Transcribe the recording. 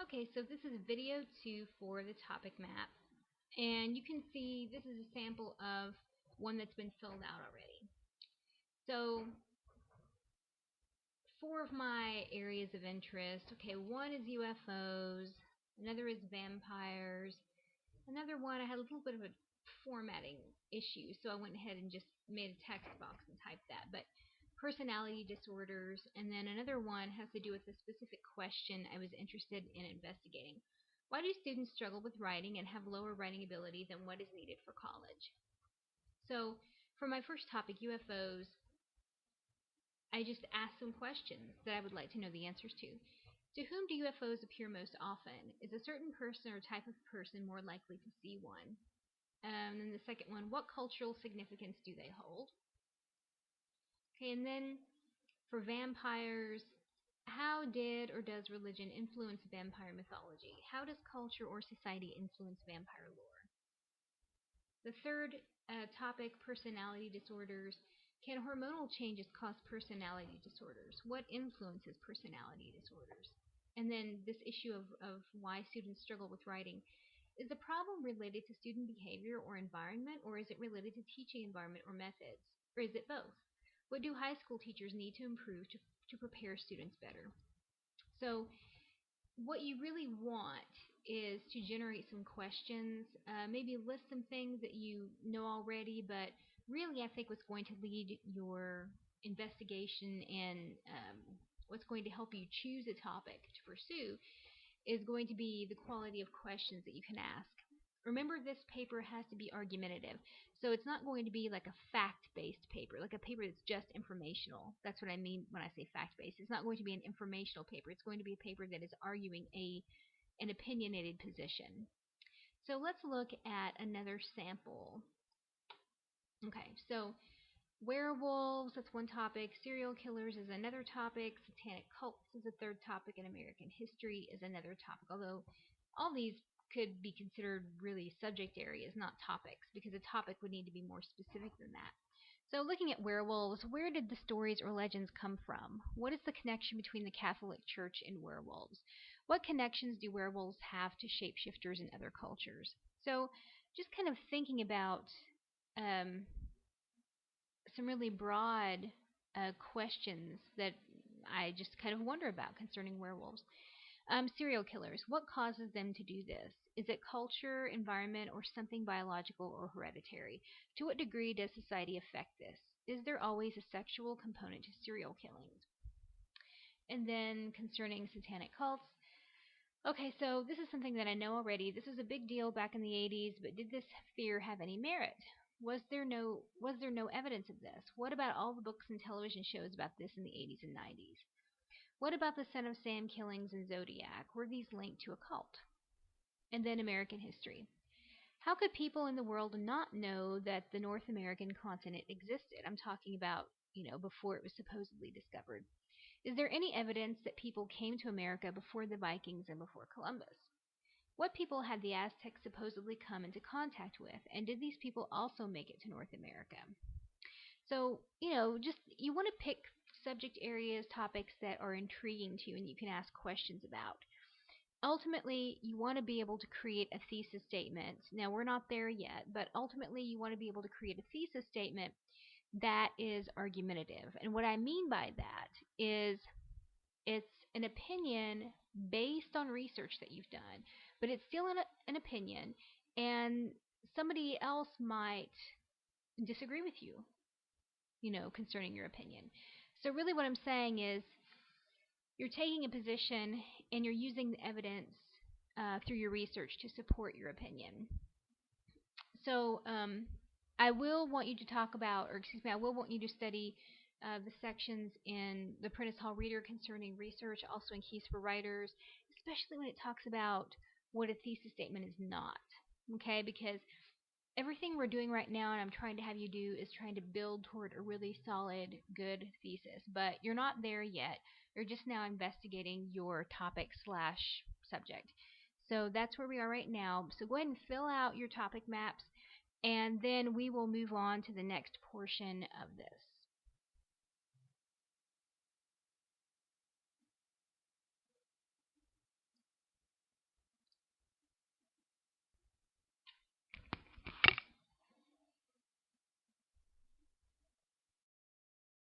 Okay, so this is video 2 for the topic map, and you can see this is a sample of one that's been filled out already. So, four of my areas of interest. Okay, one is UFOs, another is vampires, another one I had a little bit of a formatting issue, so I went ahead and just made a text box and typed that. But personality disorders, and then another one has to do with a specific question I was interested in investigating. Why do students struggle with writing and have lower writing ability than what is needed for college? So, for my first topic, UFOs, I just asked some questions that I would like to know the answers to. To whom do UFOs appear most often? Is a certain person or type of person more likely to see one? And then the second one, what cultural significance do they hold? Okay, and then for vampires, how did or does religion influence vampire mythology? How does culture or society influence vampire lore? The third topic, personality disorders. Can hormonal changes cause personality disorders? What influences personality disorders? And then this issue of why students struggle with writing. Is the problem related to student behavior or environment, or is it related to teaching environment or methods? Or is it both? What do high school teachers need to improve to prepare students better? So, what you really want is to generate some questions, maybe list some things that you know already, but really I think what's going to lead your investigation and what's going to help you choose a topic to pursue is going to be the quality of questions that you can ask. Remember, this paper has to be argumentative. So it's not going to be like a fact-based paper, like a paper that's just informational. That's what I mean when I say fact-based. It's not going to be an informational paper. It's going to be a paper that is arguing an opinionated position. So let's look at another sample. Okay, so werewolves, that's one topic. Serial killers is another topic. Satanic cults is a third topic. And American history is another topic. Although all these could be considered really subject areas, not topics, because a topic would need to be more specific than that. So looking at werewolves, where did the stories or legends come from? What is the connection between the Catholic Church and werewolves? What connections do werewolves have to shapeshifters in other cultures? So just kind of thinking about um, some really broad questions that I just kind of wonder about concerning werewolves. Serial killers, what causes them to do this? Is it culture, environment, or something biological or hereditary? To what degree does society affect this? Is there always a sexual component to serial killings? And then concerning satanic cults, okay, so this is something that I know already. This was a big deal back in the 80s, but did this fear have any merit? Was there no evidence of this? What about all the books and television shows about this in the 80s and 90s? What about the Son of Sam killings in Zodiac? Were these linked to a cult? And then American history. How could people in the world not know that the North American continent existed? I'm talking about, before it was supposedly discovered. Is there any evidence that people came to America before the Vikings and before Columbus? What people had the Aztecs supposedly come into contact with, and did these people also make it to North America? So, just you want to pick subject areas, topics that are intriguing to you and you can ask questions about. Ultimately, you want to be able to create a thesis statement. Now, we're not there yet, but ultimately you want to be able to create a thesis statement that is argumentative. And what I mean by that is it's an opinion based on research that you've done, but it's still an opinion, and somebody else might disagree with you, concerning your opinion. So really what I'm saying is you're taking a position and you're using the evidence through your research to support your opinion. So I will want you to talk about, or excuse me, I will want you to study the sections in the Prentice Hall Reader concerning research, also in Keys for Writers, especially when it talks about what a thesis statement is not. Okay, because everything we're doing right now and I'm trying to have you do is trying to build toward a really solid, good thesis. But you're not there yet. You're just now investigating your topic slash subject. So that's where we are right now. So go ahead and fill out your topic maps, and then we will move on to the next portion of this.